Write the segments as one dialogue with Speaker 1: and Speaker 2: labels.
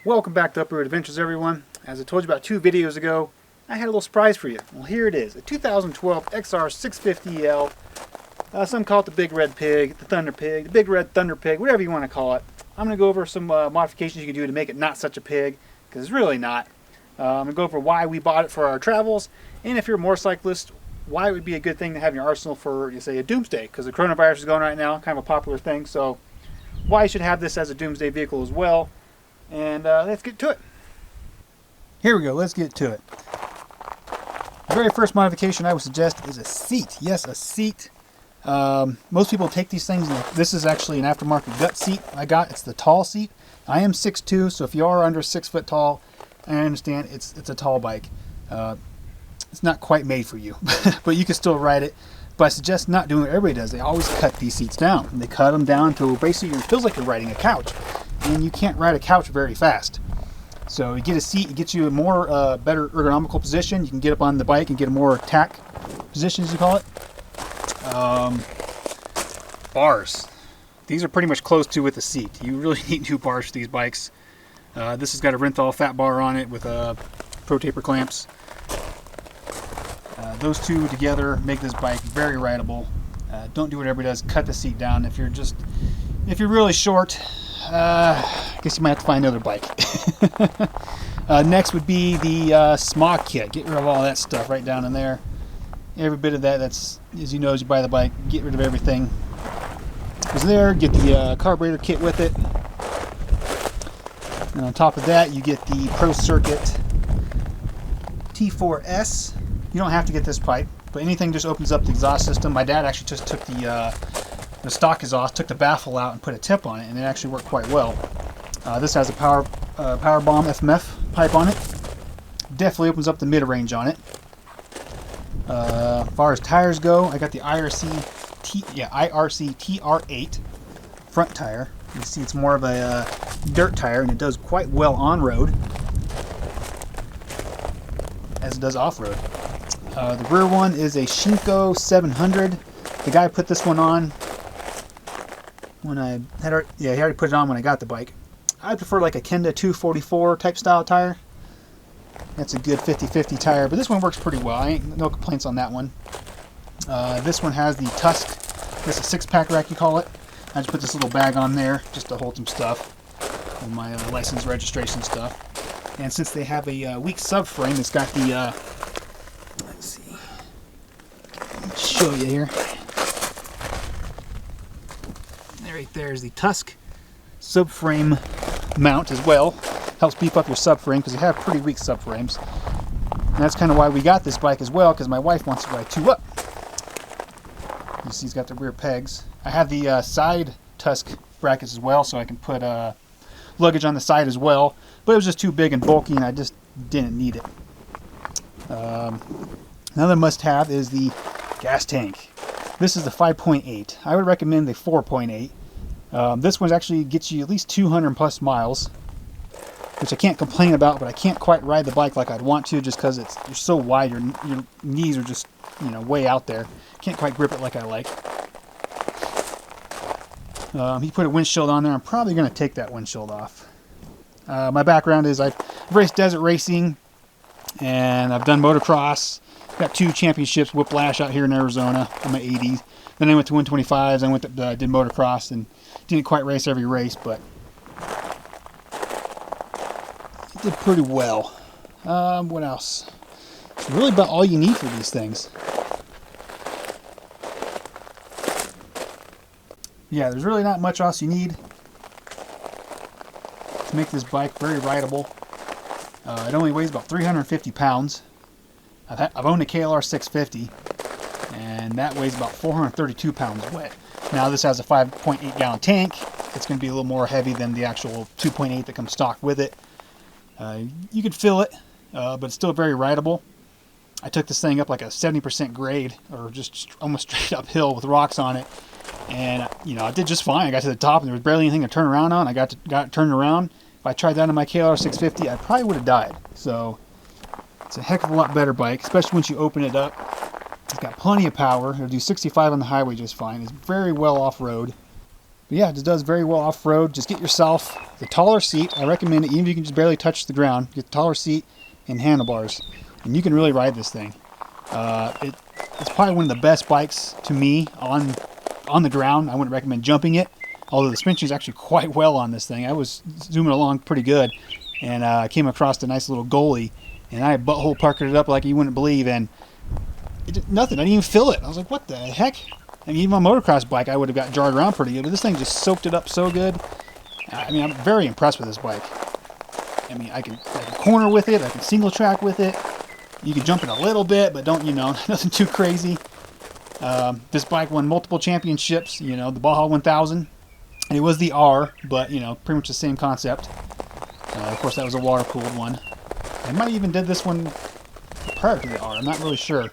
Speaker 1: Welcome back to Uprooted Adventures, everyone. As I told you about 2 videos ago, I had a little surprise for you. Well, here it is, a 2012 XR650L. Some call it the Big Red Pig, the Thunder Pig, the Big Red Thunder Pig, whatever you want to call it. I'm going to go over some modifications you can do to make it not such a pig, because it's really not. I'm going to go over why we bought it for our travels, and if you're a motorcyclist, why it would be a good thing to have in your arsenal for, say, a Doomsday, because the coronavirus is going right now, kind of a popular thing, so why you should have this as a Doomsday vehicle as well. And let's get to it. Here we go, let's get to it. The very first modification I would suggest is a seat. Yes, a seat. Most people take these things, and this is actually an aftermarket gut seat I got. It's the tall seat. I am 6'2", so if you are under 6 foot tall, I understand it's a tall bike. It's not quite made for you, but you can still ride it. But I suggest not doing what everybody does. They always cut these seats down. And they cut them down to basically it feels like you're riding a couch. And you can't ride a couch very fast. So you get a seat, it gets you a more better ergonomical position. You can get up on the bike and get a more tack position, as you call it. Bars. These are pretty much close to with the seat. You really need 2 bars for these bikes. This has got a Renthal fat bar on it with pro taper clamps. Those 2 together make this bike very rideable. Don't do what everybody does, cut the seat down. If you're really short, I guess you might have to find another bike. Next would be the smog kit. Get rid of all that stuff right down in there. Every bit of that, that's, as you know, as you buy the bike, get rid of everything. Is there, get the carburetor kit with it. And on top of that, you get the Pro Circuit T4S. You don't have to get this pipe, but anything just opens up the exhaust system. My dad actually just took the stock exhaust, took the baffle out and put a tip on it, and it actually worked quite well. This has a Power Bomb FMF pipe on it. Definitely opens up the mid-range on it. As far as tires go, I got the IRC TR8 front tire. You see it's more of a dirt tire, and it does quite well on-road, as it does off-road. The rear one is a Shinko 700. The guy put this one on when he already put it on when I got the bike. I prefer like a Kenda 244 type style tire. That's a good 50-50 tire, but this one works pretty well. No complaints on that one. This one has the Tusk. This is a 6-pack rack, you call it. I just put this little bag on there just to hold some stuff, and my license registration stuff. And since they have a weak subframe, it's got the let's see, let me show you here. Right there is the Tusk subframe mount as well. Helps beef up your subframe because they have pretty weak subframes. And that's kind of why we got this bike as well, because my wife wants to ride 2 up. You see, it's got the rear pegs. I have the side Tusk brackets as well, so I can put luggage on the side as well. But it was just too big and bulky, and I just didn't need it. Another must-have is the gas tank. This is the 5.8. I would recommend the 4.8. This one actually gets you at least 200 plus miles, which I can't complain about, but I can't quite ride the bike like I'd want to just because you're so wide, your knees are just way out there. Can't quite grip it like I like. He put a windshield on there. I'm probably going to take that windshield off. My background is I've raced desert racing, and I've done motocross. Got 2 championships, Whiplash out here in Arizona on my 80s. Then I went to 125s. I did motocross and didn't quite race every race, but it did pretty well. What else? It's really about all you need for these things. Yeah, there's really not much else you need to make this bike very rideable. It only weighs about 350 pounds. I've owned a KLR650, and that weighs about 432 pounds wet. Now this has a 5.8 gallon tank. It's going to be a little more heavy than the actual 2.8 that comes stock with it. You could fill it, but it's still very rideable. I took this thing up like a 70% grade, or just almost straight uphill with rocks on it, and I did just fine. I got to the top, and there was barely anything to turn around on. I got it turned around. If I tried that on my KLR650, I probably would have died. So it's a heck of a lot better bike, especially once you open it up. It's got plenty of power. It'll do 65 on the highway just fine. It's very well off-road. But yeah, it just does very well off-road. Just get yourself the taller seat. I recommend it, even if you can just barely touch the ground. Get the taller seat and handlebars, and you can really ride this thing. It's probably one of the best bikes to me on the ground. I wouldn't recommend jumping it, although the suspension is actually quite well on this thing. I was zooming along pretty good, and I came across a nice little goalie, and I butthole parked it up like you wouldn't believe, and it did nothing. I didn't even feel it. I was like, what the heck? I mean, even on a motocross bike, I would have got jarred around pretty good, but this thing just soaked it up so good. I mean, I'm very impressed with this bike. I mean, I can corner with it. I can single track with it. You can jump it a little bit, but don't, nothing too crazy. This bike won multiple championships, the Baja 1000. And it was the R, but, pretty much the same concept. Of course, that was a water-cooled one. I might even did this one prior to the R. I'm not really sure.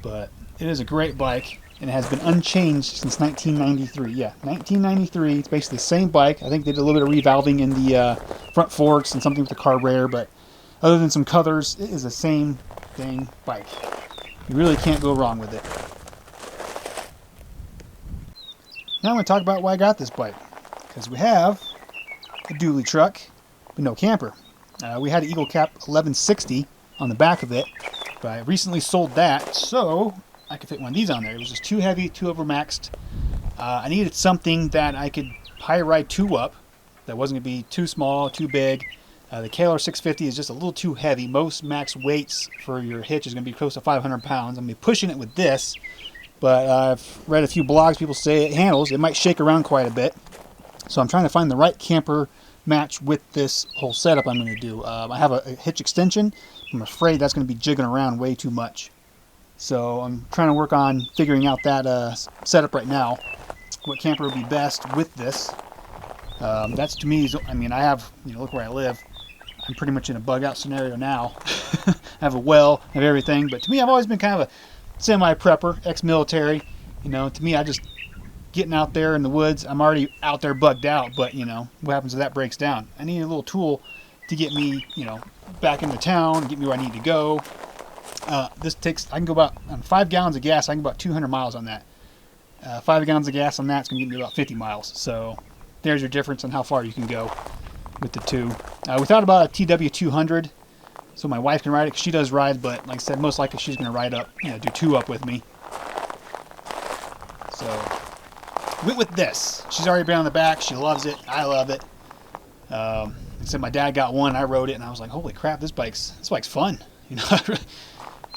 Speaker 1: But it is a great bike, and it has been unchanged since 1993. Yeah, 1993. It's basically the same bike. I think they did a little bit of revalving in the front forks and something with the carburetor, but other than some colors, it is the same thing bike. You really can't go wrong with it. Now I'm going to talk about why I got this bike. Because we have a dually truck, but no camper. We had an Eagle Cap 1160 on the back of it, but I recently sold that, so I could fit one of these on there. It was just too heavy, too overmaxed. I needed something that I could high ride two up, that wasn't going to be too small, too big. The XR650 is just a little too heavy. Most max weights for your hitch is going to be close to 500 pounds. I'm going to be pushing it with this, but I've read a few blogs. People say it handles. It might shake around quite a bit. So I'm trying to find the right camper match with this whole setup I'm going to do. I have a hitch extension. I'm afraid that's going to be jigging around way too much. So I'm trying to work on figuring out that setup right now. What camper would be best with this. That's to me, I mean, I have, look where I live. I'm pretty much in a bug out scenario now. I have a well, I have everything, but to me, I've always been kind of a semi-prepper, ex-military. To me, I just getting out there in the woods. I'm already out there bugged out, but what happens if that breaks down? I need a little tool to get me, back into town, get me where I need to go. This takes, I can go about, on 5 gallons of gas, I can go about 200 miles on that. 5 gallons of gas on that's going to get me about 50 miles. So there's your difference on how far you can go with the two. We thought about a TW200, so my wife can ride it, because she does ride, but like I said, most likely she's going to ride up, do two up with me. So, went with this. She's already been on the back, she loves it, I love it. Like I said, my dad got one, I rode it, and I was like, holy crap, this bike's fun.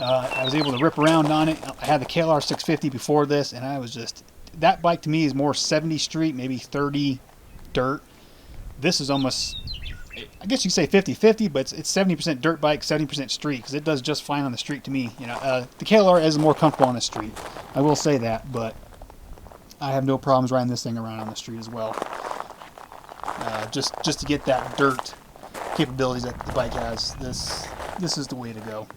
Speaker 1: I was able to rip around on it. I had the XR650 before this, and I was just, that bike to me is more 70 street, maybe 30 dirt. This is almost, I guess you could say 50-50, but it's 70% dirt bike, 70% street, because it does just fine on the street to me. The KLR is more comfortable on the street. I will say that, but I have no problems riding this thing around on the street as well. Just to get that dirt capabilities that the bike has, this is the way to go.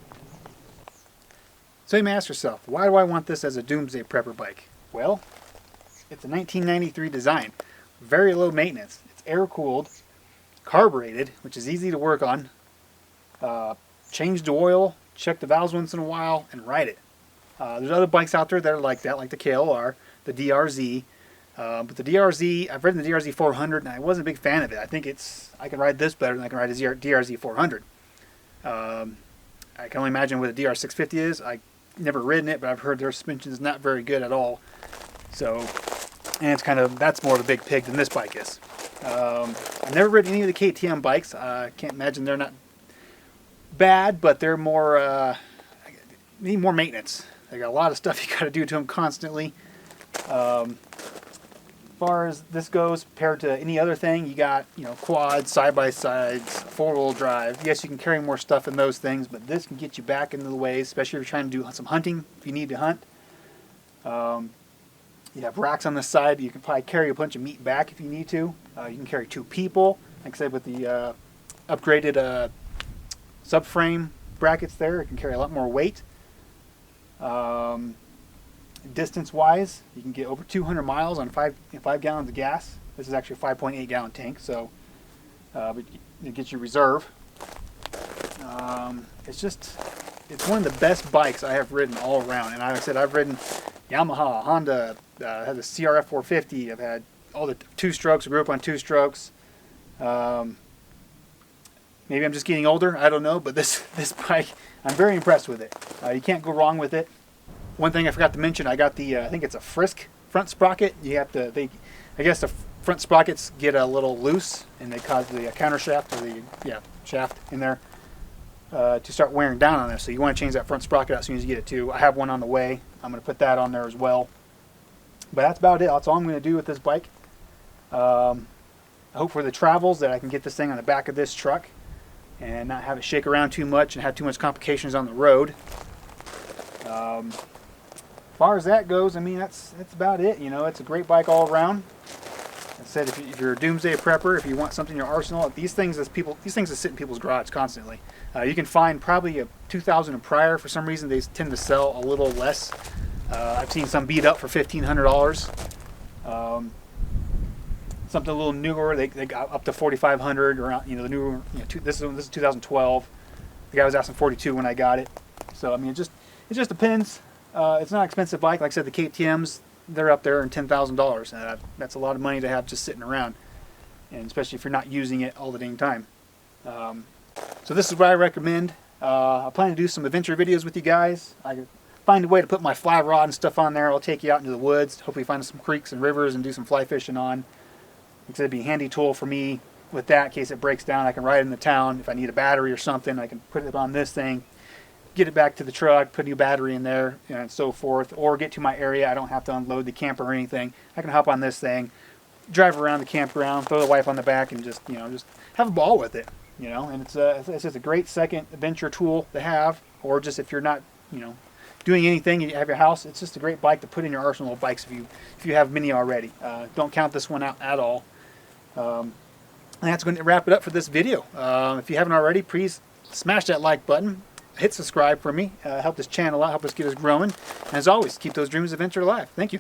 Speaker 1: So you may ask yourself, why do I want this as a Doomsday prepper bike? Well, it's a 1993 design. Very low maintenance. It's air-cooled, carbureted, which is easy to work on. Change the oil, check the valves once in a while, and ride it. There's other bikes out there that are like that, like the KLR, the DRZ. But the DRZ, I've ridden the DRZ 400, and I wasn't a big fan of it. I think I can ride this better than I can ride a DRZ 400. I can only imagine what a DR650 is. I've never ridden it, but I've heard their suspension is not very good at all. So, and it's that's more of a big pig than this bike is. I've never ridden any of the KTM bikes. I can't imagine they're not bad, but they're more, need more maintenance. They got a lot of stuff you got to do to them constantly. As far as this goes, compared to any other thing, you got, quads, side-by-sides, four-wheel drive. Yes, you can carry more stuff in those things, but this can get you back into the ways, especially if you're trying to do some hunting, if you need to hunt. You have racks on the side. You can probably carry a bunch of meat back if you need to. You can carry 2 people. Like I said, with the upgraded subframe brackets there, it can carry a lot more weight. Distance-wise, you can get over 200 miles on 5 gallons of gas. This is actually a 5.8 gallon tank, so but it gets you reserve. It's one of the best bikes I have ridden all around. And like I said, I've ridden, Yamaha, Honda, had the CRF450. I've had all the two-strokes. I grew up on two-strokes. Maybe I'm just getting older. I don't know. But this bike, I'm very impressed with it. You can't go wrong with it. One thing I forgot to mention, I got the I think it's a Frisk front sprocket. You have to I guess the front sprockets get a little loose, and they cause the counter shaft, or the shaft in there to start wearing down on there. So you want to change that front sprocket out as soon as you get it too. I have one on the way. I'm going to put that on there as well. But that's about it. That's all I'm going to do with this bike. I hope for the travels that I can get this thing on the back of this truck and not have it shake around too much and have too much complications on the road. As far as that goes, I mean, that's about it. You know, it's a great bike all around. I said, if you're a Doomsday prepper, if you want something in your arsenal, these things that sit in people's garage constantly. You can find probably a 2000 and prior. For some reason, they tend to sell a little less. I've seen some beat up for $1,500. Something a little newer, they got up to $4,500. Around, the newer. This is 2012. The guy was asking $42 when I got it. So I mean, it just depends. It's not an expensive bike. Like I said, the KTM's, they're up there in $10,000. That's a lot of money to have just sitting around, and especially if you're not using it all the dang time. So this is what I recommend. I plan to do some adventure videos with you guys. I find a way to put my fly rod and stuff on there. I'll take you out into the woods, hopefully find some creeks and rivers and do some fly fishing on. It'd be a handy tool for me with that in case it breaks down. I can ride in the town. If I need a battery or something, I can put it on this thing, get it back to the truck, put a new battery in there, and so forth, or get to my area. I don't have to unload the camper or anything. I can hop on this thing, drive around the campground, throw the wife on the back, and just have a ball with it. And it's just a great second adventure tool to have, or just if you're not doing anything, you have your house. It's just a great bike to put in your arsenal of bikes if you have many already. Don't count this one out at all. And that's going to wrap it up for this video. If you haven't already, please smash that like button. Hit subscribe for me. Help this channel out. Help us get us growing. And as always, keep those dreams of adventure alive. Thank you.